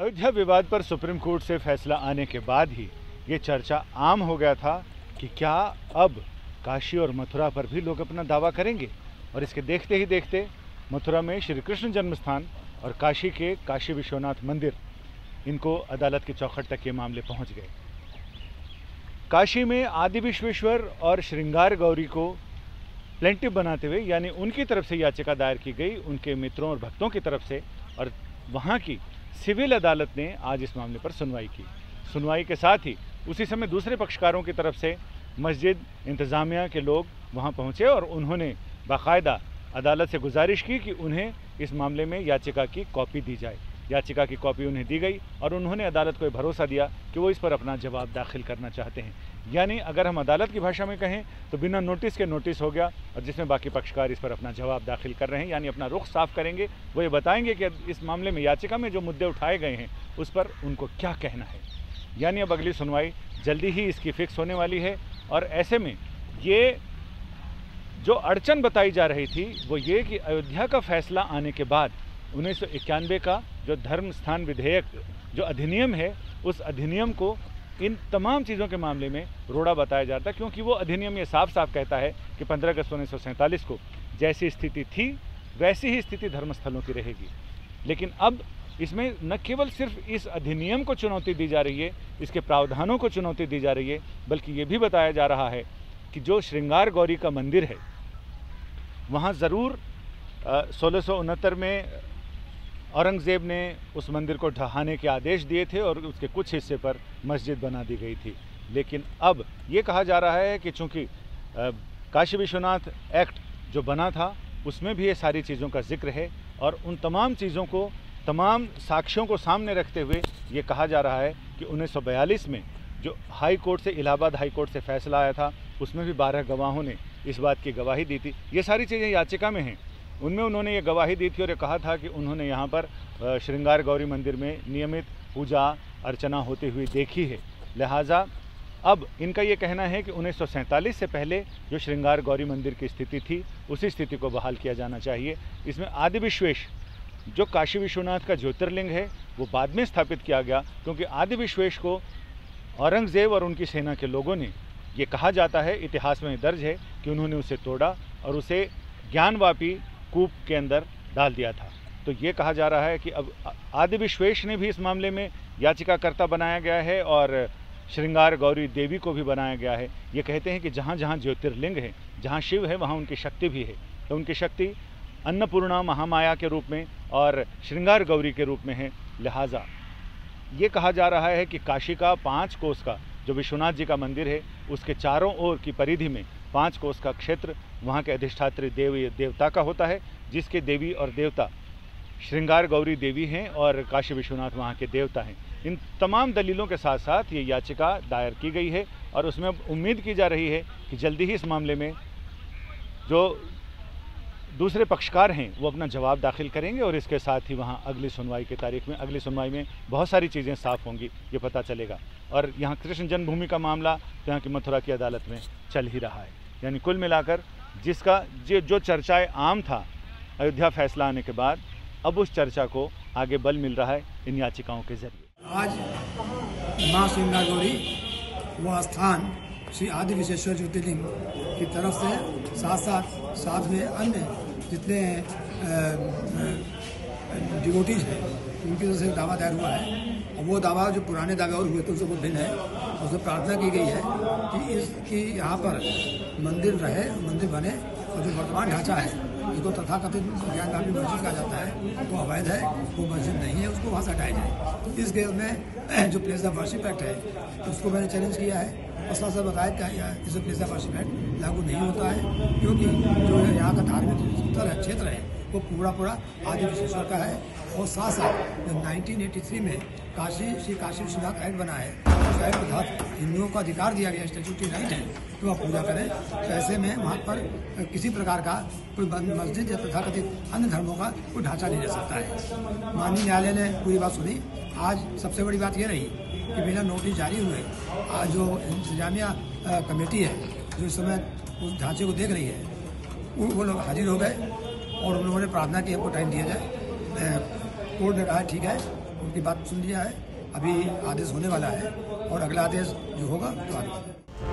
अयोध्या विवाद पर supreme court से फैसला आने के बाद ही ये चर्चा आम हो गया था कि क्या अब काशी और मथुरा पर भी लोग अपना दावा करेंगे। और इसके देखते ही देखते मथुरा में श्री कृष्ण जन्मस्थान और काशी के काशी विश्वनाथ मंदिर, इनको अदालत की चौखट तक ये मामले पहुंच गए। काशी में आदि विश्वेश्वर और श्रृंगार गौरी को प्लेंटिव बनाते हुए, यानी उनकी तरफ से याचिका दायर की गई, उनके मित्रों और भक्तों की तरफ से, और वहाँ की सिविल अदालत ने आज इस मामले पर सुनवाई की। सुनवाई के साथ ही उसी समय दूसरे पक्षकारों की तरफ से मस्जिद इंतज़ामिया के लोग वहाँ पहुँचे और उन्होंने बाकायदा अदालत से गुजारिश की कि उन्हें इस मामले में याचिका की कॉपी दी जाए। याचिका की कॉपी उन्हें दी गई और उन्होंने अदालत को भरोसा दिया कि वो इस पर अपना जवाब दाखिल करना चाहते हैं। यानी अगर हम अदालत की भाषा में कहें तो बिना नोटिस के नोटिस हो गया, और जिसमें बाकी पक्षकार इस पर अपना जवाब दाखिल कर रहे हैं, यानी अपना रुख साफ करेंगे। वो ये बताएंगे कि इस मामले में याचिका में जो मुद्दे उठाए गए हैं उस पर उनको क्या कहना है। यानी अब अगली सुनवाई जल्दी ही इसकी फिक्स होने वाली है। और ऐसे में ये जो अड़चन बताई जा रही थी वो ये कि अयोध्या का फैसला आने के बाद 1991 का जो धर्म स्थान विधेयक, जो अधिनियम है, उस अधिनियम को इन तमाम चीज़ों के मामले में रोड़ा बताया जाता है, क्योंकि वो अधिनियम ये साफ साफ कहता है कि 15 अगस्त 1947 को जैसी स्थिति थी वैसी ही स्थिति धर्मस्थलों की रहेगी। लेकिन अब इसमें न केवल सिर्फ इस अधिनियम को चुनौती दी जा रही है, इसके प्रावधानों को चुनौती दी जा रही है, बल्कि ये भी बताया जा रहा है कि जो श्रृंगार गौरी का मंदिर है वहाँ ज़रूर 1669 में औरंगज़ेब ने उस मंदिर को ढहाने के आदेश दिए थे और उसके कुछ हिस्से पर मस्जिद बना दी गई थी। लेकिन अब ये कहा जा रहा है कि चूँकि काशी विश्वनाथ एक्ट जो बना था उसमें भी ये सारी चीज़ों का जिक्र है, और उन तमाम चीज़ों को, तमाम साक्ष्यों को सामने रखते हुए ये कहा जा रहा है कि 1942 में जो हाई कोर्ट से, इलाहाबाद हाई कोर्ट से फैसला आया था, उसमें भी 12 गवाहों ने इस बात की गवाही दी थी। ये सारी चीज़ें याचिका में हैं, उनमें उन्होंने ये गवाही दी थी और ये कहा था कि उन्होंने यहाँ पर श्रृंगार गौरी मंदिर में नियमित पूजा अर्चना होती हुई देखी है। लिहाजा अब इनका ये कहना है कि 1947 से पहले जो श्रृंगार गौरी मंदिर की स्थिति थी उसी स्थिति को बहाल किया जाना चाहिए। इसमें आदि विश्वेश जो काशी विश्वनाथ का ज्योतिर्लिंग है वो बाद में स्थापित किया गया, क्योंकि आदि विश्वेश को औरंगज़ेब और उनकी सेना के लोगों ने, ये कहा जाता है, इतिहास में दर्ज है कि उन्होंने उसे तोड़ा और उसे ज्ञानवापी कूप के अंदर डाल दिया था। तो ये कहा जा रहा है कि अब आदि विश्वेश ने भी इस मामले में याचिकाकर्ता बनाया गया है और श्रृंगार गौरी देवी को भी बनाया गया है। ये कहते हैं कि जहाँ जहाँ ज्योतिर्लिंग है, जहाँ शिव है, वहाँ उनकी शक्ति भी है। तो उनकी शक्ति अन्नपूर्णा महामाया के रूप में और श्रृंगार गौरी के रूप में है। लिहाजा ये कहा जा रहा है कि काशी का 5 कोस का जो विश्वनाथ जी का मंदिर है उसके चारों ओर की परिधि में 5 कोस का क्षेत्र वहाँ के अधिष्ठात्री देवता का होता है, जिसके देवी और देवता श्रृंगार गौरी देवी हैं और काशी विश्वनाथ वहाँ के देवता हैं। इन तमाम दलीलों के साथ साथ ये याचिका दायर की गई है और उसमें उम्मीद की जा रही है कि जल्दी ही इस मामले में जो दूसरे पक्षकार हैं वो अपना जवाब दाखिल करेंगे और इसके साथ ही वहाँ अगली सुनवाई की तारीख में, अगली सुनवाई में बहुत सारी चीज़ें साफ़ होंगी, ये पता चलेगा। और यहाँ कृष्ण जन्मभूमि का मामला तो यहाँ की मथुरा की अदालत में चल ही रहा है। यानी कुल मिलाकर जिसका जो चर्चाएँ आम था अयोध्या फैसला आने के बाद, अब उस चर्चा को आगे बल मिल रहा है इन याचिकाओं के जरिए। आज माँ श्रृंगार गौरी वह स्थान श्री आदि विश्वेश्वर ज्योतिर्लिंग की तरफ से साथ में अन्य जितने डिवोटीज हैं उनकी तरफ से दावा दायर हुआ है। और वो दावा जो पुराने दावे और हुए थे उससे बहुत भिन्न है। उसमें प्रार्थना की गई है कि यहाँ पर मंदिर रहे, मंदिर बने, और जो वर्तमान ढांचा है जिसको तथाकथित ज्ञानवापी मस्जिद कहा जाता है वो अवैध है, वो मस्जिद नहीं है, उसको वहाँ से हटाया जाए। इस केस में जो प्लेस ऑफ वर्शिप एक्ट है उसको मैंने चैलेंज किया है और साथ साथ बताया कि इस प्लेस ऑफ वर्शिप एक्ट लागू नहीं होता है, क्योंकि जो यहाँ का धार्मिक क्षेत्र है वो पूरा आदि विश्वेश्वर का है। और साथ साथ 1983 में श्री काशी विश्वनाथ एक्ट बना है, उस एक्ट के तहत हिंदुओं को अधिकार दिया गया, स्टैट्यूटरी राइट है तो वह पूजा करें। तो ऐसे में वहाँ पर किसी प्रकार का कोई मस्जिद या तथाकथित अन्य धर्मों का कोई ढांचा नहीं रह सकता है। माननीय न्यायालय ने पूरी बात सुनी। आज सबसे बड़ी बात ये रही कि बिना नोटिस जारी हुए आज जो इंतजामिया कमेटी है जो इस समय उस ढांचे को देख रही है वो लोग हाजिर हो गए और उन लोगों ने प्रार्थना की हमको टाइम दिया जाए। कोर्ट ने कहा ठीक है, उनकी बात सुन लिया है। अभी आदेश होने वाला है और अगला आदेश जो होगा तो आदेश